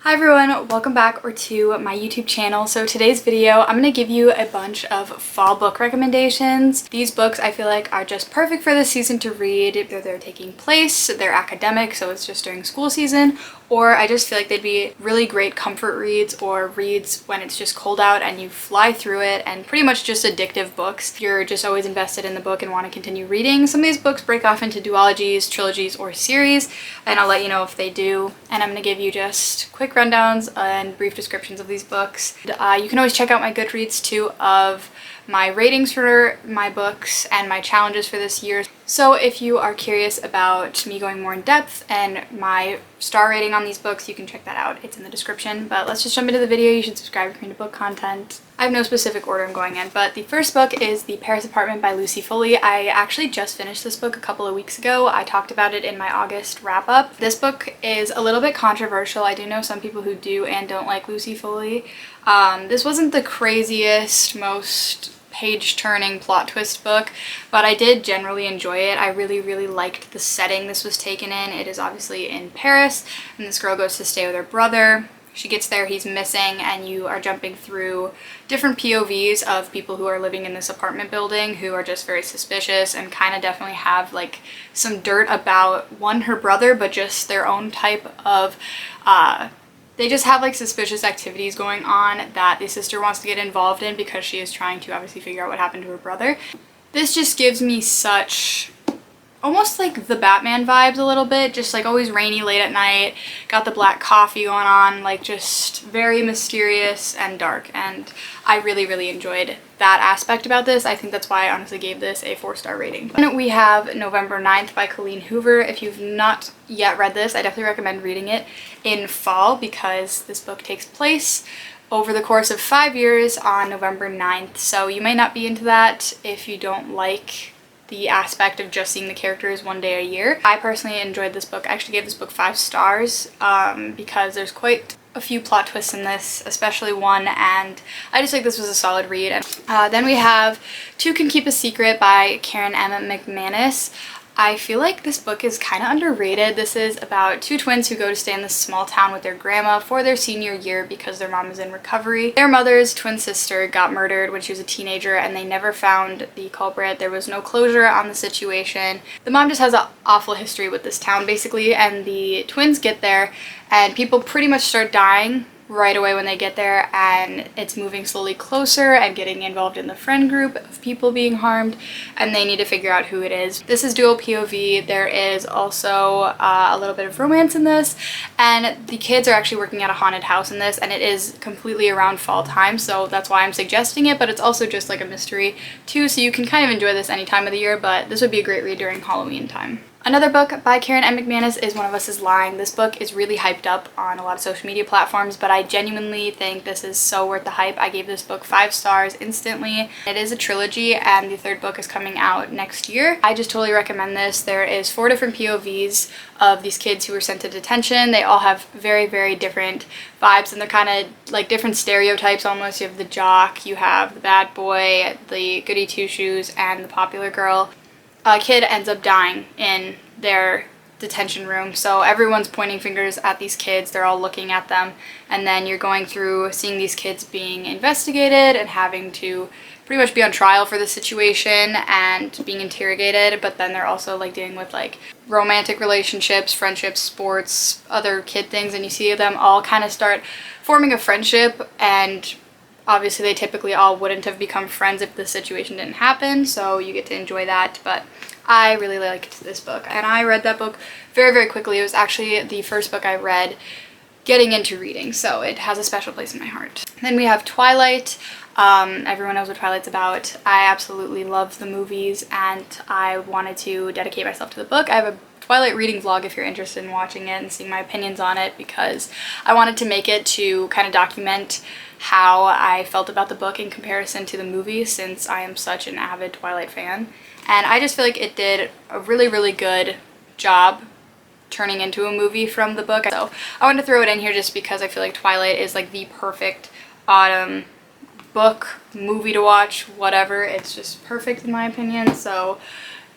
Hi everyone, welcome back to my YouTube channel. So today's video, I'm going to give you a bunch of fall book recommendations. These books I feel like are just perfect for this season to read. Either they're taking place, they're academic, so it's just during school season, or I just feel like they'd be really great comfort reads or reads when it's just cold out and you fly through it, and pretty much just addictive books. You're just always invested in the book and want to continue reading. Some of these books break off into duologies, trilogies, or series, and I'll let you know if they do. And I'm going to give you just quick rundowns and brief descriptions of these books. You can always check out my GoodReads too of my ratings for my books and my challenges for this year. So if you are curious about me going more in depth and my star rating on these books, you can check that out. It's in the description. But let's just jump into the video. You should subscribe if you're into book content. I have no specific order I'm going in, but the first book is The Paris Apartment by Lucy Foley. I actually just finished this book a couple of weeks ago. I talked about it in my August wrap-up. This book is a little bit controversial. I do know some people who do and don't like Lucy Foley. This wasn't the craziest, most page-turning plot twist book, but I did generally enjoy it. I really liked the setting this was taken in. It is obviously in Paris, and this girl goes to stay with her brother. She gets there, he's missing, and you are jumping through different POVs of people who are living in this apartment building who are just very suspicious and kind of definitely have like some dirt about her brother, but just their own type of they just have like suspicious activities going on that the sister wants to get involved in because she is trying to obviously figure out what happened to her brother. This just gives me such almost like the Batman vibes a little bit, just like always rainy late at night, got the black coffee going on, like just very mysterious and dark, and I really enjoyed that aspect about this. I think that's why I honestly gave this a 4-star rating. Then we have November 9th by Colleen Hoover. If you've not yet read this, I definitely recommend reading it in fall because this book takes place over the course of 5 years on November 9th, so you may not be into that if you don't like the aspect of just seeing the characters one day a year. I personally enjoyed this book. I actually gave this book 5 stars because there's quite a few plot twists in this, especially one, and I just think this was a solid read. Then we have Two Can Keep a Secret by Karen M. McManus. I feel like this book is kind of underrated. This is about two twins who go to stay in this small town with their grandma for their senior year because their mom is in recovery. Their mother's twin sister got murdered when she was a teenager and they never found the culprit. There was no closure on the situation. The mom just has an awful history with this town basically, and the twins get there and people pretty much start dying right away when they get there, and it's moving slowly closer and getting involved in the friend group of people being harmed, and they need to figure out who it is. This is dual POV. There is also a little bit of romance in this, and the kids are actually working at a haunted house in this, and it is completely around fall time, so that's why I'm suggesting it, but it's also just like a mystery too, so you can kind of enjoy this any time of the year, but this would be a great read during Halloween time. Another book by Karen M. McManus is One of Us is Lying. This book is really hyped up on a lot of social media platforms, but I genuinely think this is so worth the hype. I gave this book 5 stars instantly. It is a trilogy, and the 3rd book is coming out next year. I just totally recommend this. There is 4 different POVs of these kids who were sent to detention. They all have very different vibes, and they're kind of like different stereotypes almost. You have the jock, you have the bad boy, the goody two-shoes, and the popular girl. A kid ends up dying in their detention room, so everyone's pointing fingers at these kids. They're all looking at them, and then you're going through seeing these kids being investigated and having to pretty much be on trial for the situation and being interrogated, but then they're also like dealing with like romantic relationships, friendships, sports, other kid things, and you see them all kind of start forming a friendship, and obviously they typically all wouldn't have become friends if the situation didn't happen, so you get to enjoy that. But I really liked this book, and I read that book very quickly. It was actually the first book I read getting into reading, so it has a special place in my heart. Then we have Twilight. Everyone knows what Twilight's about. I absolutely love the movies, and I wanted to dedicate myself to the book. I have a Twilight reading vlog if you're interested in watching it and seeing my opinions on it, because I wanted to make it to kind of document how I felt about the book in comparison to the movie, since I am such an avid Twilight fan. And I just feel like it did a really good job turning into a movie from the book. So I wanted to throw it in here just because I feel like Twilight is like the perfect autumn book, movie to watch, whatever. It's just perfect in my opinion, so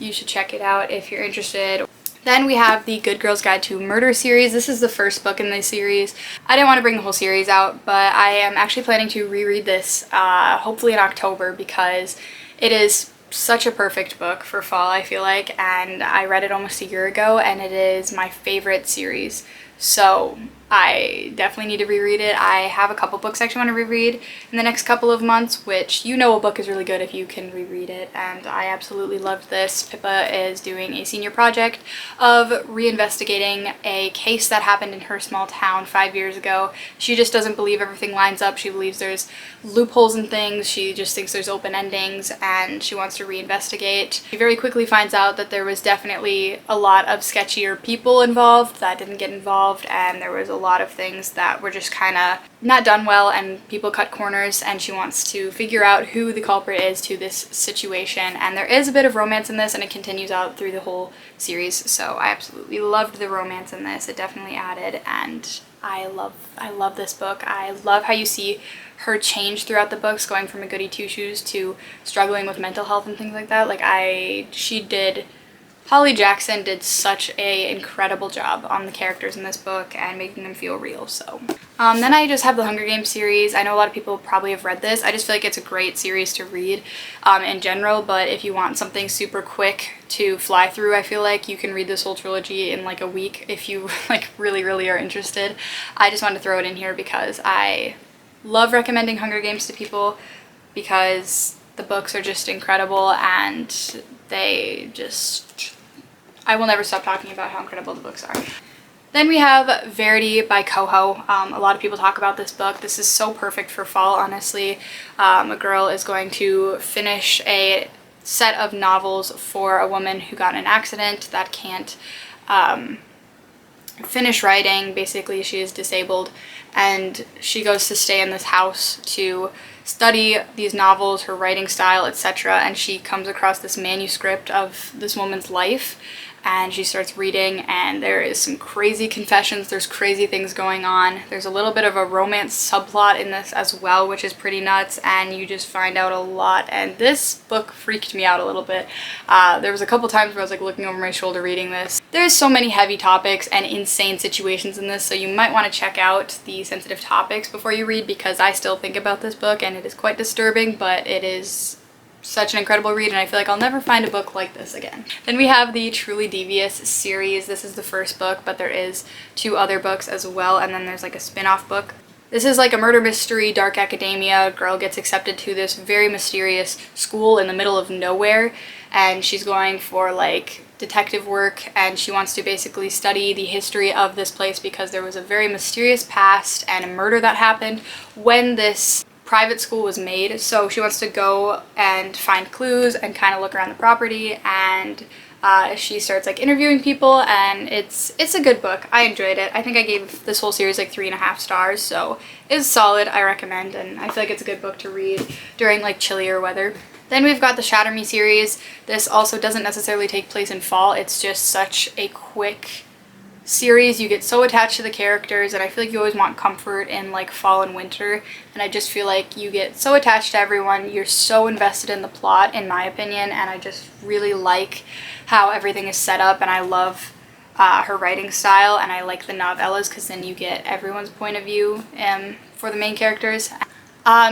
you should check it out if you're interested. Then we have the Good Girl's Guide to Murder series. This is the first book in this series. I didn't want to bring the whole series out, but I am actually planning to reread this hopefully in October because it is such a perfect book for fall, I feel like, and I read it almost a year ago and it is my favorite series. So I definitely need to reread it. I have a couple books I actually want to reread in the next couple of months, which you know a book is really good if you can reread it, and I absolutely loved this. Pippa is doing a senior project of reinvestigating a case that happened in her small town 5 years ago. She just doesn't believe everything lines up. She believes there's loopholes in things. She just thinks there's open endings, and she wants to reinvestigate. She very quickly finds out that there was definitely a lot of sketchier people involved that didn't get involved, and there was a lot of things that were just kind of not done well and people cut corners, and she wants to figure out who the culprit is to this situation. And there is a bit of romance in this and it continues out through the whole series, so I absolutely loved the romance in this. It definitely added, and I love this book. I love how you see her change throughout the books, going from a goody two-shoes to struggling with mental health and things like that. Holly Jackson did such a incredible job on the characters in this book and making them feel real. So then I just have the Hunger Games series. I know a lot of people probably have read this. I just feel like it's a great series to read in general, but if you want something super quick to fly through, I feel like you can read this whole trilogy in like a week if you like really are interested. I just wanted to throw it in here because I love recommending Hunger Games to people because the books are just incredible, and I will never stop talking about how incredible the books are. Then we have Verity by Coho. A lot of people talk about this book. This is so perfect for fall, honestly. A girl is going to finish a set of novels for a woman who got in an accident that can't finish writing. Basically, she is disabled, and she goes to stay in this house to study these novels, her writing style, etc. And she comes across this manuscript of this woman's life, and she starts reading, and there is some crazy confessions, there's crazy things going on. There's a little bit of a romance subplot in this as well, which is pretty nuts, and you just find out a lot. And this book freaked me out a little bit. There was a couple times where I was like looking over my shoulder reading this. There's so many heavy topics and insane situations in this, so you might want to check out the sensitive topics before you read, because I still think about this book and it is quite disturbing, but it is such an incredible read, and I feel like I'll never find a book like this again. Then we have the Truly Devious series. This is the first book, but there is 2 other books as well, and then there's like a spin-off book. This is like a murder mystery, dark academia. A girl gets accepted to this very mysterious school in the middle of nowhere, and she's going for like detective work, and she wants to basically study the history of this place because there was a very mysterious past and a murder that happened when this private school was made. So she wants to go and find clues and kind of look around the property, and she starts like interviewing people, and it's a good book. I enjoyed it. I think I gave this whole series like 3.5 stars, so it's solid. I recommend, and I feel like it's a good book to read during like chillier weather. Then we've got the Shatter Me series. This also doesn't necessarily take place in fall. It's just such a quick series. You get so attached to the characters, and I feel like you always want comfort in like fall and winter, and I just feel like you get so attached to everyone. You're so invested in the plot, in my opinion, and I just really like how everything is set up, and I love her writing style, and I like the novellas because then you get everyone's point of view for the main characters.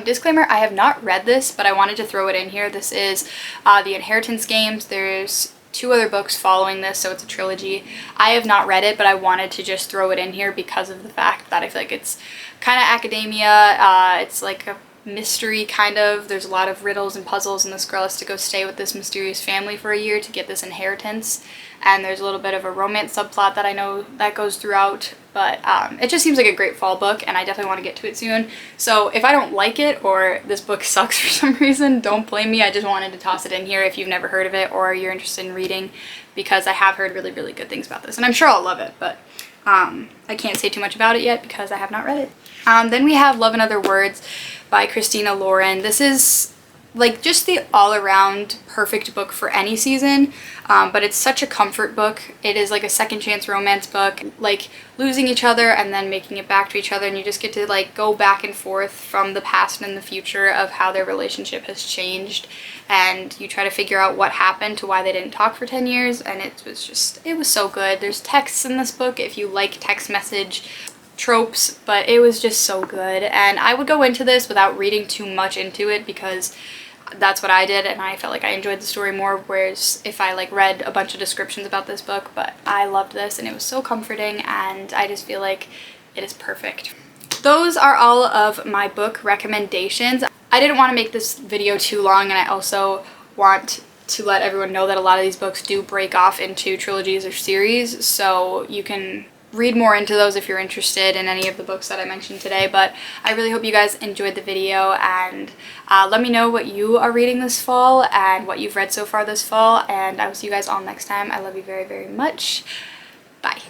Disclaimer, I have not read this, but I wanted to throw it in here. This is The Inheritance Games. There's 2 other books following this, so it's a trilogy. I have not read it, but I wanted to just throw it in here because of the fact that I feel like it's kind of academia. It's like a mystery kind of. There's a lot of riddles and puzzles, and this girl has to go stay with this mysterious family for a year to get this inheritance. And there's a little bit of a romance subplot that I know that goes throughout, but it just seems like a great fall book, and I definitely want to get to it soon. So if I don't like it or this book sucks for some reason, don't blame me. I just wanted to toss it in here if you've never heard of it or you're interested in reading, because I have heard really good things about this, and I'm sure I'll love it, but I can't say too much about it yet because I have not read it. Then we have Love and Other Words by Christina Lauren. This is like just the all-around perfect book for any season, but it's such a comfort book. It is like a second chance romance book, like losing each other and then making it back to each other, and you just get to like go back and forth from the past and the future of how their relationship has changed, and you try to figure out what happened to why they didn't talk for 10 years, and it was so good. There's texts in this book if you like text message tropes, but it was just so good, and I would go into this without reading too much into it because that's what I did, and I felt like I enjoyed the story more, whereas if I like read a bunch of descriptions about this book. But I loved this, and it was so comforting, and I just feel like it is perfect. Those are all of my book recommendations. I didn't want to make this video too long, and I also want to let everyone know that a lot of these books do break off into trilogies or series, so you can read more into those if you're interested in any of the books that I mentioned today. But I really hope you guys enjoyed the video, and let me know what you are reading this fall and what you've read so far this fall, and I will see you guys all next time. I love you very, very much. Bye.